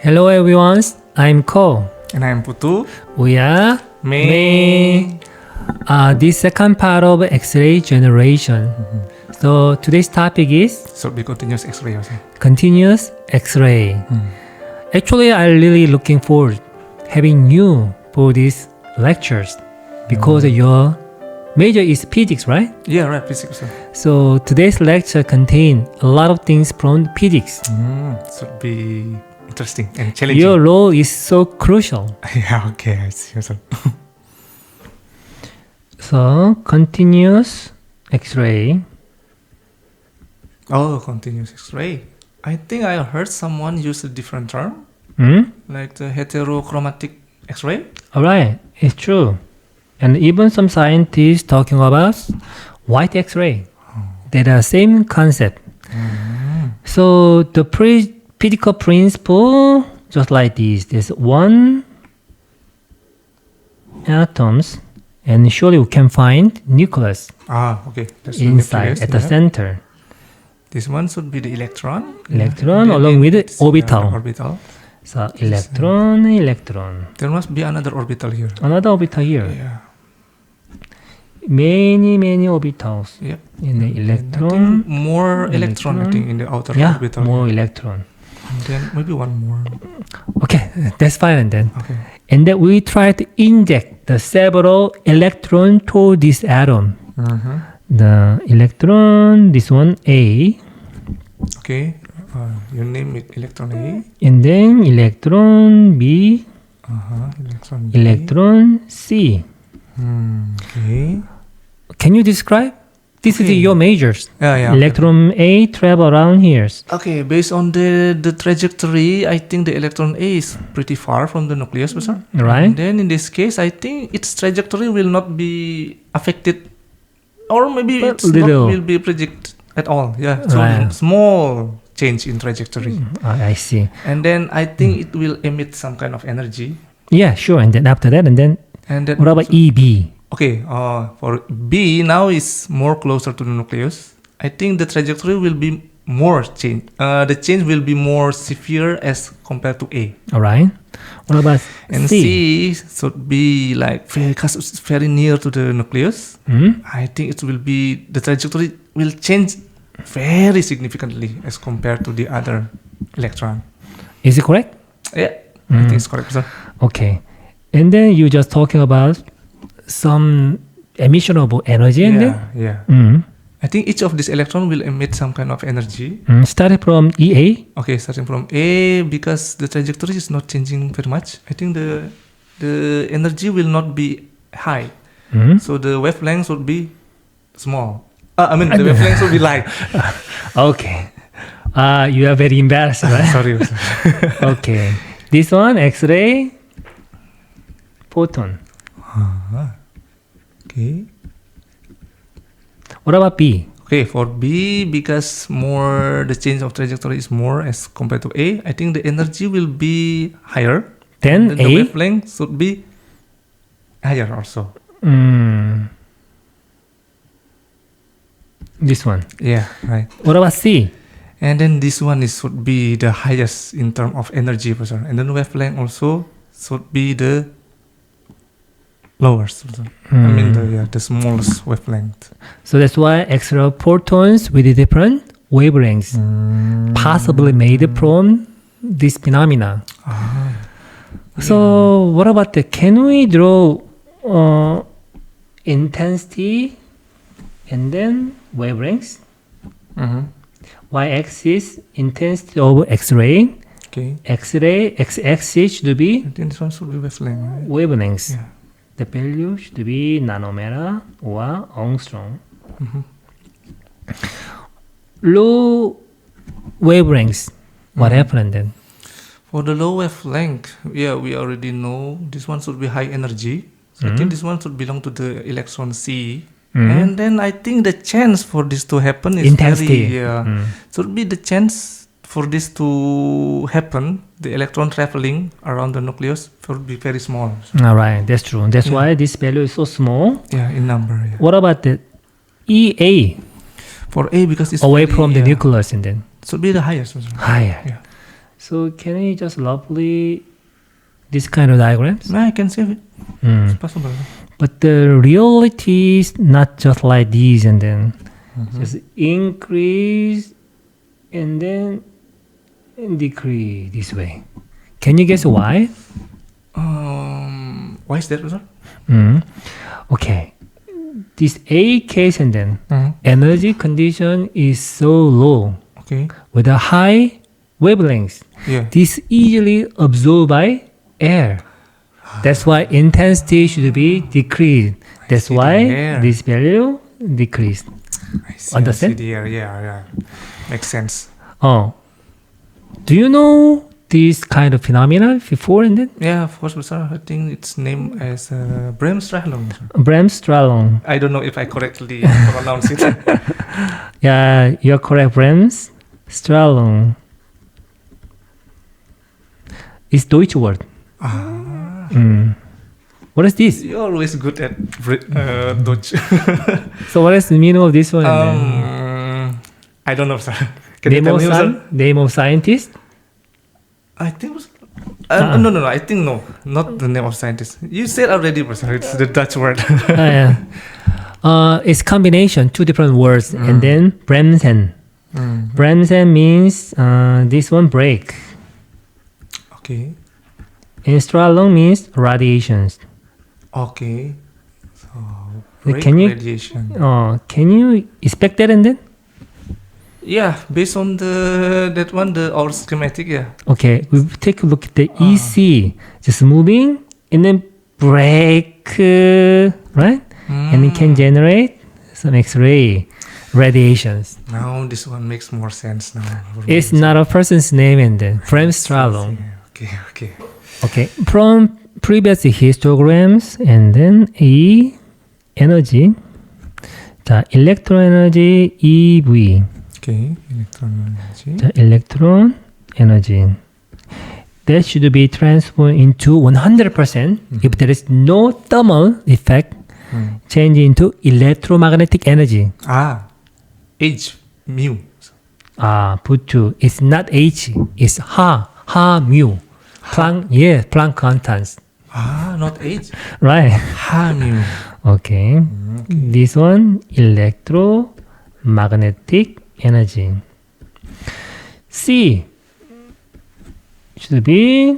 Hello everyone, I'm Ko. And I'm Putu. We are May. This second part of X-ray generation. So today's topic is So be continuous X-ray also. continuous X-ray. Actually, I'm really looking forward having you for these lectures because your major is physics, right? Yeah, right, physics. So today's lecture contain a lot of things from physics. Should be interesting and challenging. Your role is so crucial. Yeah, okay, I see. So continuous X-ray. Oh, continuous X-ray. I think I heard someone use a different term, like the heterochromatic X-ray. Alright, it's true. And even some scientists talking about white X-ray. They're the same concept. So the physical principle, just like this, there's one atoms, and surely we can find nucleus Okay. That's the inside nucleus, at the yeah. center. This one should be the electron. Electron Then along with the it's, orbital. Orbital. So electron. There must be another orbital here. Another orbital here. Yeah. Many orbitals Yep. in the And I electron. think more electron, I think, in the outer Yeah, orbital. more electron. And then maybe one more. Okay, that's fine. And then, Okay. and then we try to inject the several electron to this atom. The electron, this one A, Okay. You name it electron A. and then electron B, Electron B. electron C. Okay. Can you describe? This is Okay. your majors. Yeah. Electron A travel around here. Okay, based on the trajectory, I think the electron A is pretty far from the nucleus, sir. Right. And then in this case, I think its trajectory will not be affected, or maybe But it's not little. will be projected at all. Yeah, so Right. small change in trajectory. I see. And then I think it will emit some kind of energy. Yeah, sure. And then after that, and then And then what about EB? Okay, for B now is more closer to the nucleus. I think the trajectory will be more change. The change will be more severe as compared to A. All right. What about And C? C should be like because it's very near to the nucleus. I think it will be the trajectory will change very significantly as compared to the other electron. Is it correct? Yeah, I think it's correct, sir. Okay. And then you just talking about some emission of energy, and then Yeah. I think each of these electron will emit some kind of energy. started from EA. Okay, starting from A, because the trajectory is not changing very much. I think the energy will not be high, so the wavelength would be small. The wavelength will be light. Okay. You are very embarrassed, right? Sorry. Okay. This one, X-ray, photon. Okay. What about B? Okay, for B, because the change of trajectory is more as compared to A, I think the energy will be higher. Then The A. wavelength should be higher also. This one. Yeah, right. What about C? And then this one should be the highest in terms of energy, professor. And then wavelength also should be the lowest. The smallest wavelength. So that's why X-ray photons with different wavelengths possibly made from this phenomena. So what about can we draw intensity and then wavelengths? Y-axis intensity of X-ray. Okay. X-ray x-axis should be I think this one should be wavelength, right? wavelengths. Yeah. The value should be nanometer or angstrom. Low wavelengths. What happened then? For the low wavelength, we already know this one should be high energy. So I think this one should belong to the electron C. And then I think the chance for this to happen is Intensity. should be the chance for this to happen. The electron traveling around the nucleus would be very small. All right, that's true. That's why this value is so small. Yeah, in number. Yeah. What about the EA? For A, because it's Away very, from the nucleus and then should be the highest. higher. Yeah. So can you just roughly this kind of diagrams? I can save it. Mm. It's possible. But the reality is not just like these and then just increase and then decrease this way. Can you guess why? Why is that, sir? Okay. This A case and then Mm-hmm. energy condition is so low Okay. with a high wavelength. Yeah. This easily absorbed by air. That's why intensity should be decreased. That's see the why air. this value decreased. I see. Understand? I see the air. Yeah. Makes sense. Oh, do you know this kind of phenomena before and then? Yeah, of course, sir. I think it's named as bremsstrahlung. Sir. Bremsstrahlung. I don't know if I correctly pronounce it. Yeah, you're correct. Bremsstrahlung. It's Deutsch word. What is this? You're always good at Dutch. So what is the meaning of this one? and then? I don't know, sir. Can you tell me, sir? Name of scientist? I think it was. No. I think no, not the name of scientist. You said already, sir. It's the Dutch word. Yeah. It's combination, two different words, and then bremsen. Bremsen means this one break. Okay. And Strahlung means radiations. Okay. So Can you- radiation. Can you expect that and then? Yeah, based on that one, our schematic. Yeah. Okay, we take a look at the EC, just moving and then break, right? And it can generate some X-ray radiations. Now this one makes more sense now. It's not a person's name and then Bremsstrahlung. Okay. Okay, from previous histograms and then E energy, the electron energy EV, Okay. Electron energy. the electron energy. That should be transformed into 100% if there is no thermal effect, change into electromagnetic energy. H mu. Put two. It's not H, it's ha mu. Planck constants. Not H. Right. Ha mu. Okay. This one, electromagnetic energy. C should be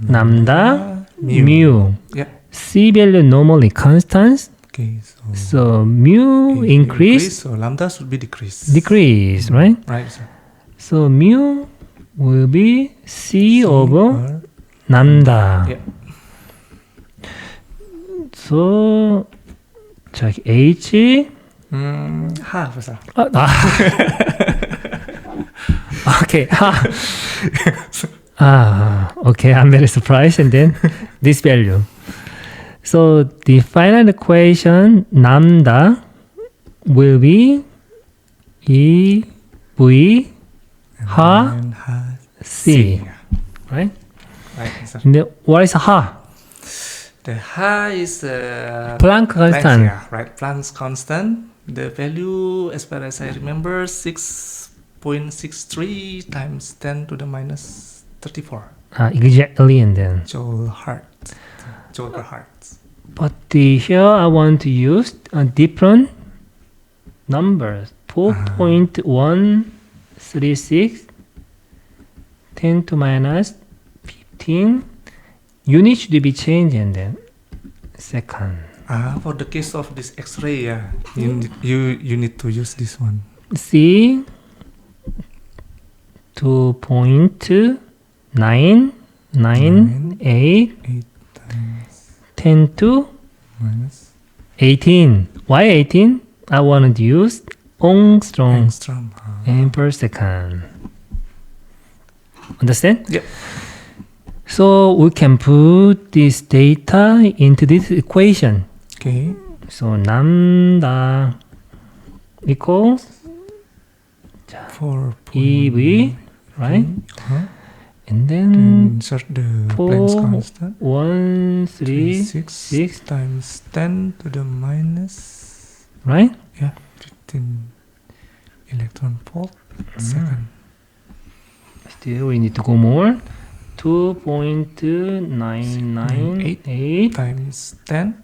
lambda mu. Yeah. C value normally constant, Okay. so mu increase, So lambda should be decrease. decrease, right? Right. Sir. So mu will be C over lambda. Yeah. So check H. Ha, sir. Okay. Okay. I'm very surprised. And then this value. So the final equation lambda will be E V ha And ha. C, right? Right. Sir. And then what is ha? The ha is Planck constant. Yeah, right. Planck's constant. The value, as far as I remember, 6.63 times 10 to the minus 34 Exactly. And then, joule per heart. but here I want to use different numbers. 4.136 10 to minus 15 unit should be changed and then second. For the case of this X-ray, yeah, you need to use this one. C 2.998 8 times 10 to minus 18. Why 18? I want to use angstrom angstrom. per second. Understand? Yep. So we can put this data into this equation. Okay. So lambda equals 4. EV, right? And then Insert the Planck's constant. 136, times 10 to the minus, right? yeah, 15 electron volt second. Still, we need to go more. 2.998 times 10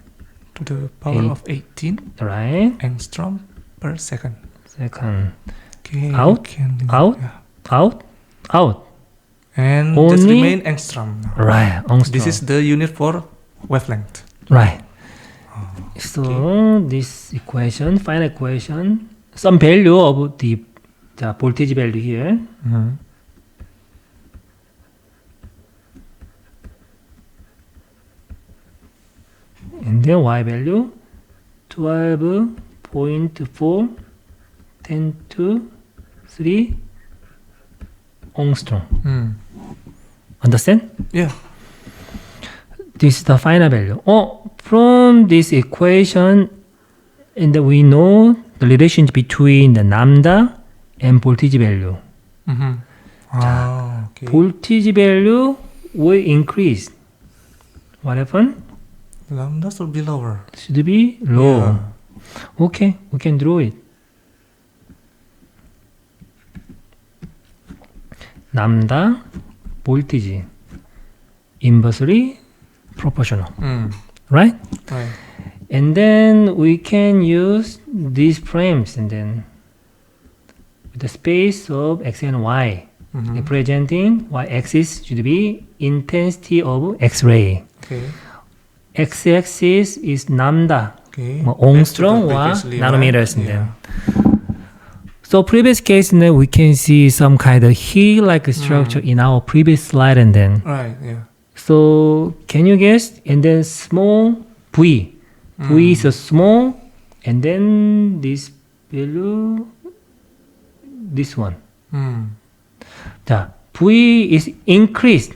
to the power of 18 right angstrom per second. Second. Okay. Out, out, Yeah. out, out. And Only- just remain angstrom now. Right. Angstrom. This is the unit for wavelength. right. So this equation, final equation, some value of the voltage value here. And then Y value 12.4 10 to 3 angstrom. Understand? Yeah. This is the final value. From this equation, and we know the relationship between the lambda and voltage value. Okay. Voltage value will increase. What happened? Lambda should be lower. Should be low. Yeah. Okay, we can draw it. Lambda voltage inversely proportional, right? Right. And then we can use these frames and then with the space of x and y representing y-axis should be intensity of X-ray. Okay. X-axis is lambda, Okay. angstrom or Previously, nanometers. right? And then. So previous case, and then we can see some kind of heel-like structure in our previous slide, and then. Right. Yeah. So can you guess? And then small v. V is a small, and then this value, this one. 자, V is increased.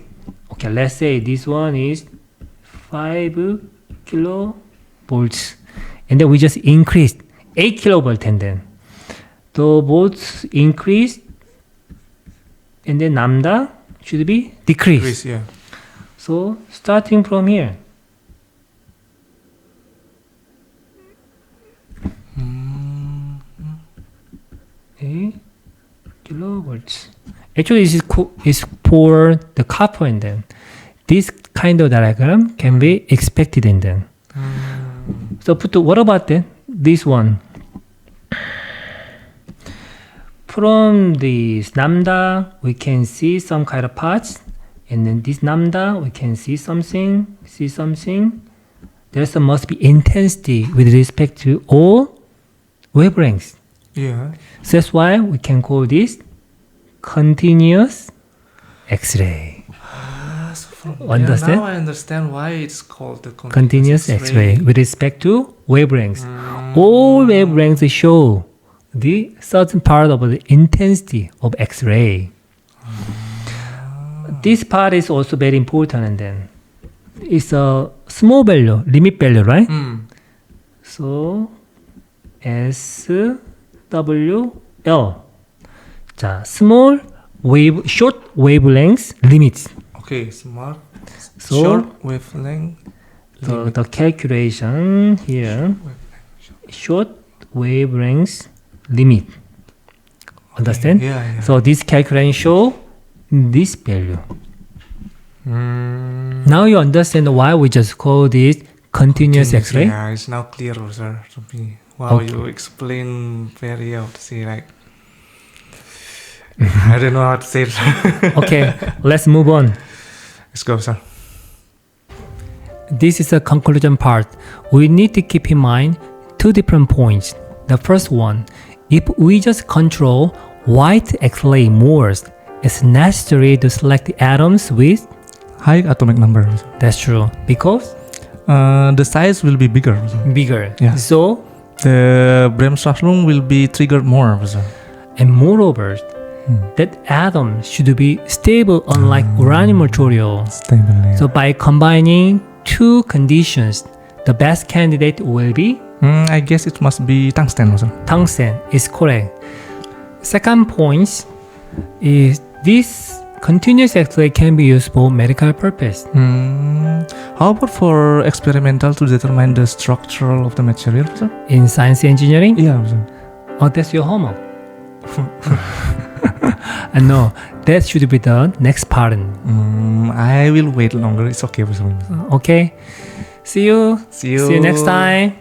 Okay, let's say this one is 5 kilovolts, and then we just increased 8 kilovolt, and then the volts increased, and then lambda should be decreased. Increase, yeah. So starting from here, kilovolts. Actually, this is for the copper, and then this kind of diagram can be expected, and then. So, what about that? This one. From this lambda, we can see some kind of parts, and then this lambda, we can see something. There must be intensity with respect to all wavelengths. Yeah. So that's why we can call this continuous X-ray. Understand? Now I understand why it's called the Continuous X-ray with respect to wavelengths. All wavelengths show the certain part of the intensity of X-ray. This part is also very important, and then it's a small value, limit value, right? So SWL. 자, small wave, short wavelengths limits. Okay, smart. So, short wavelength. the calculation here, short wavelengths limit. Understand? Yeah. So this calculation show this value. Now you understand why we just call this continuous X-ray? Yeah, it's now clear, sir, to me. Wow, Okay. you explain very well to see, like, I don't know how to say it. Okay, let's move on. Let's go, sir. This is the conclusion part. We need to keep in mind two different points. The first one, if we just control white X-ray modes, it's necessary to select the atoms with. High atomic number. That's true, because The size will be bigger. bigger. Yeah. So, The bremsstrahlung will be triggered more. and moreover, that atom should be stable unlike uranium material. Stable. Yeah. So by combining two conditions, the best candidate will be I guess it must be tungsten. tungsten. Is correct. Second point is this continuous X-ray can be used for medical purpose. How about for experimental to determine the structure of the material? In science engineering, Yeah. oh, that's your homework. No, that should be the next pattern. I will wait longer. It's okay for me. Okay. See you. See you. See you next time.